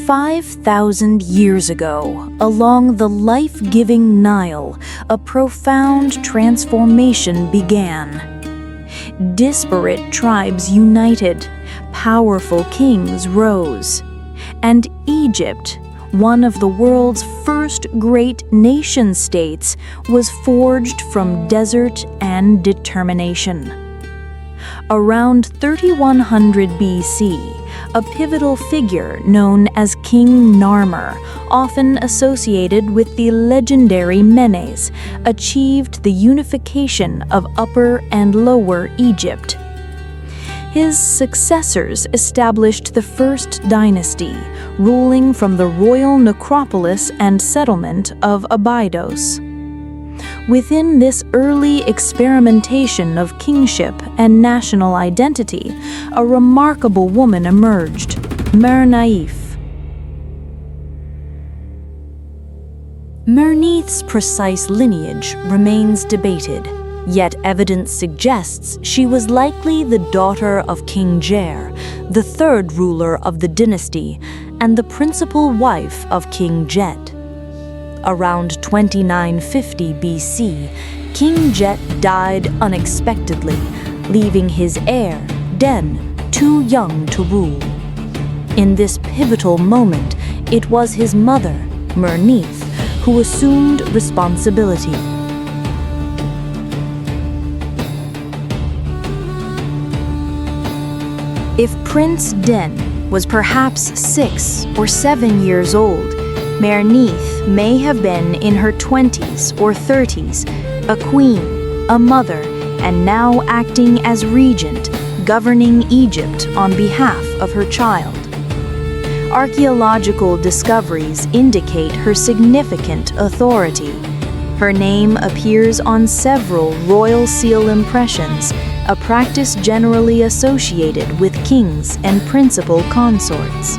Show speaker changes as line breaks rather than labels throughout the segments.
5,000 years ago, along the life-giving Nile, a profound transformation began. Disparate tribes united, powerful kings rose, and Egypt, one of the world's first great nation-states, was forged from desert and determination. Around 3100 BC, a pivotal figure known as King Narmer, often associated with the legendary Menes, achieved the unification of Upper and Lower Egypt. His successors established the First Dynasty, ruling from the royal necropolis and settlement of Abydos. Within this early experimentation of kingship and national identity, a remarkable woman emerged, Merneith. Merneith's precise lineage remains debated, yet evidence suggests she was likely the daughter of King Jer, the third ruler of the dynasty, and the principal wife of King Jet. Around 2950 BC, King Jet died unexpectedly, leaving his heir, Den, too young to rule. In this pivotal moment, it was his mother, Merneith, who assumed responsibility. If Prince Den was perhaps 6 or 7 years old, Merneith may have been in her 20s or 30s, a queen, a mother, and now acting as regent, governing Egypt on behalf of her child. Archaeological discoveries indicate her significant authority. Her name appears on several royal seal impressions, a practice generally associated with kings and principal consorts.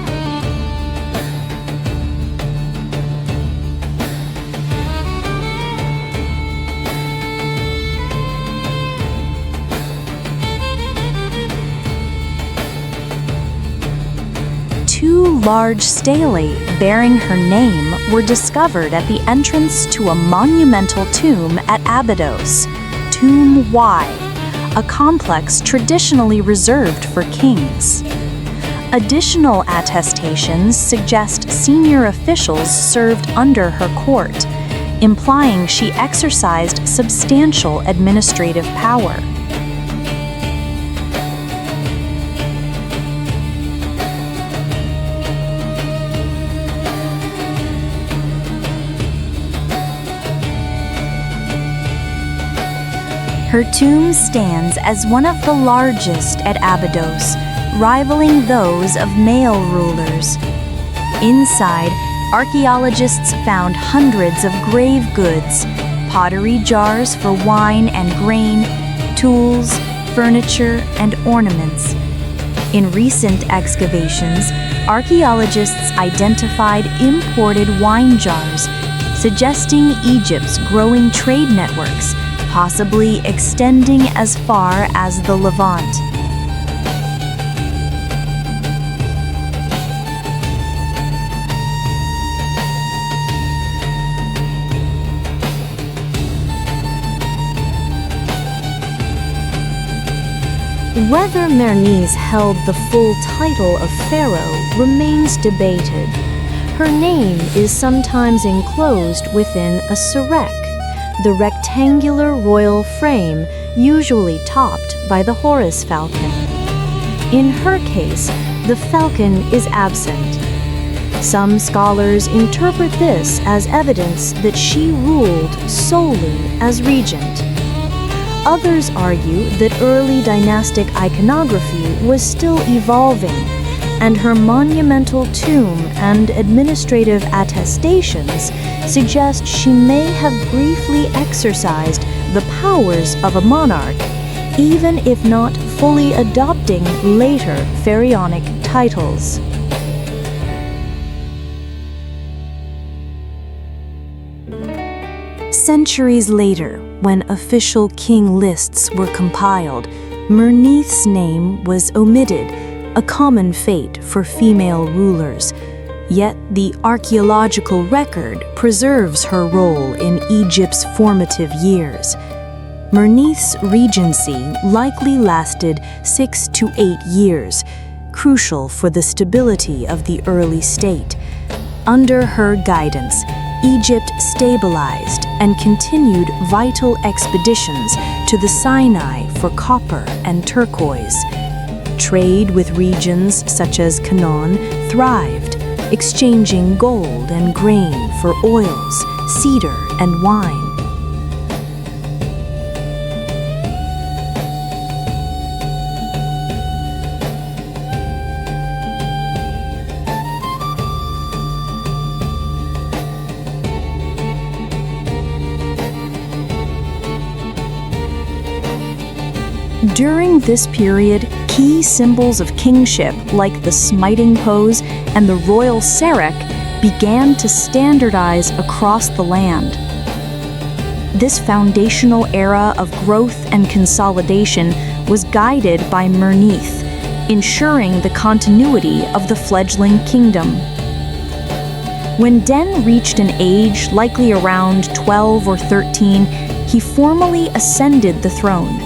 Two large stelae bearing her name were discovered at the entrance to a monumental tomb at Abydos, Tomb Y, a complex traditionally reserved for kings. Additional attestations suggest senior officials served under her court, implying she exercised substantial administrative power. Her tomb stands as one of the largest at Abydos, rivaling those of male rulers. Inside, archaeologists found hundreds of grave goods, pottery jars for wine and grain, tools, furniture, and ornaments. In recent excavations, archaeologists identified imported wine jars, suggesting Egypt's growing trade networks, possibly extending as far as the Levant. Whether Merneith held the full title of pharaoh remains debated. Her name is sometimes enclosed within a sarek, the rectangular royal frame usually topped by the Horus falcon. In her case, the falcon is absent. Some scholars interpret this as evidence that she ruled solely as regent. Others argue that early dynastic iconography was still evolving, and her monumental tomb and administrative attestations suggest she may have briefly exercised the powers of a monarch, even if not fully adopting later pharaonic titles. Centuries later, when official king lists were compiled, Merneith's name was omitted, a common fate for female rulers. Yet the archaeological record preserves her role in Egypt's formative years. Merneith's regency likely lasted 6 to 8 years, crucial for the stability of the early state. Under her guidance, Egypt stabilized and continued vital expeditions to the Sinai for copper and turquoise. Trade with regions such as Canaan thrived, exchanging gold and grain for oils, cedar, and wine. During this period, key symbols of kingship like the smiting pose and the royal serek began to standardize across the land. This foundational era of growth and consolidation was guided by Merneith, ensuring the continuity of the fledgling kingdom. When Den reached an age likely around 12 or 13, he formally ascended the throne.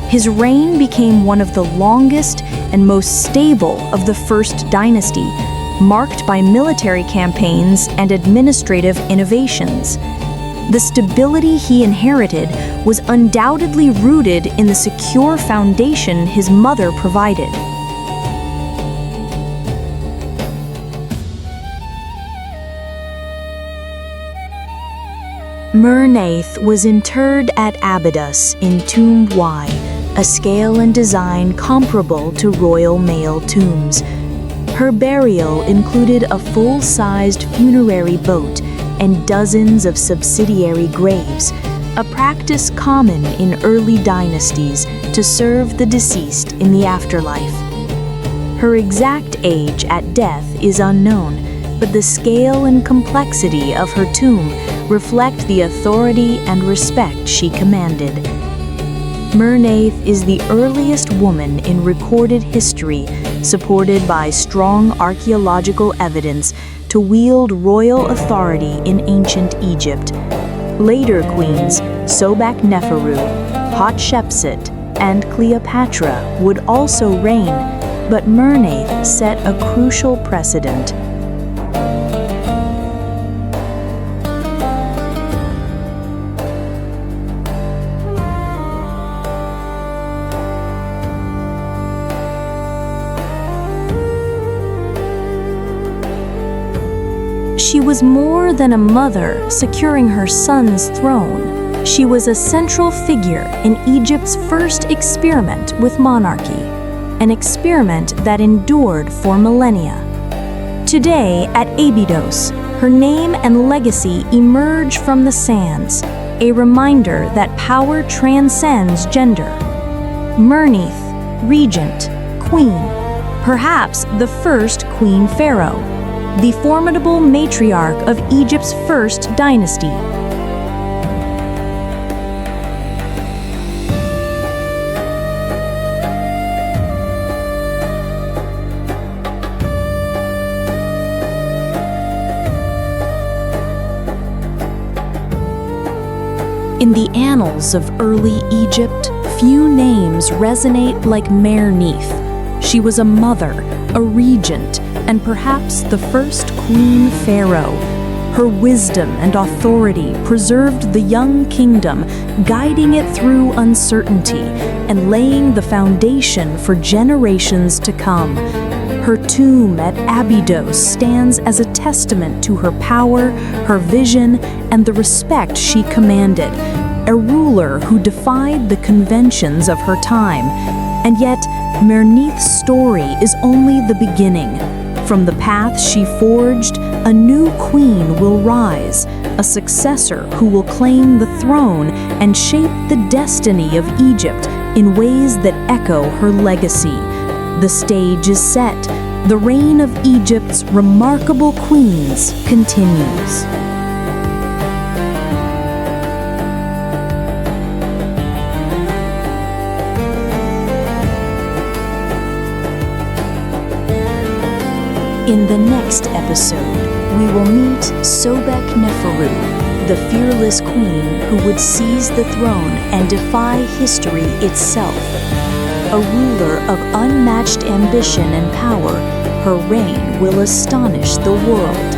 His reign became one of the longest and most stable of the First Dynasty, marked by military campaigns and administrative innovations. The stability he inherited was undoubtedly rooted in the secure foundation his mother provided. Merneith was interred at Abydos in Tomb Y, a scale and design comparable to royal male tombs. Her burial included a full-sized funerary boat and dozens of subsidiary graves, a practice common in early dynasties to serve the deceased in the afterlife. Her exact age at death is unknown, but the scale and complexity of her tomb reflect the authority and respect she commanded. Merneith is the earliest woman in recorded history, supported by strong archaeological evidence, to wield royal authority in ancient Egypt. Later queens, Sobekneferu, Hatshepsut, and Cleopatra would also reign, but Merneith set a crucial precedent. She was more than a mother securing her son's throne. She was a central figure in Egypt's first experiment with monarchy, an experiment that endured for millennia. Today, at Abydos, her name and legacy emerge from the sands, a reminder that power transcends gender. Merneith, regent, queen, perhaps the first Queen Pharaoh, the formidable matriarch of Egypt's First Dynasty. In the annals of early Egypt, few names resonate like Merneith. She was a mother, a regent, and perhaps the first Queen Pharaoh. Her wisdom and authority preserved the young kingdom, guiding it through uncertainty and laying the foundation for generations to come. Her tomb at Abydos stands as a testament to her power, her vision, and the respect she commanded, a ruler who defied the conventions of her time. And yet, Merneith's story is only the beginning. From the path she forged, a new queen will rise, a successor who will claim the throne and shape the destiny of Egypt in ways that echo her legacy. The stage is set. The reign of Egypt's remarkable queens continues. In the next episode, we will meet Sobekneferu, the fearless queen who would seize the throne and defy history itself. A ruler of unmatched ambition and power, her reign will astonish the world.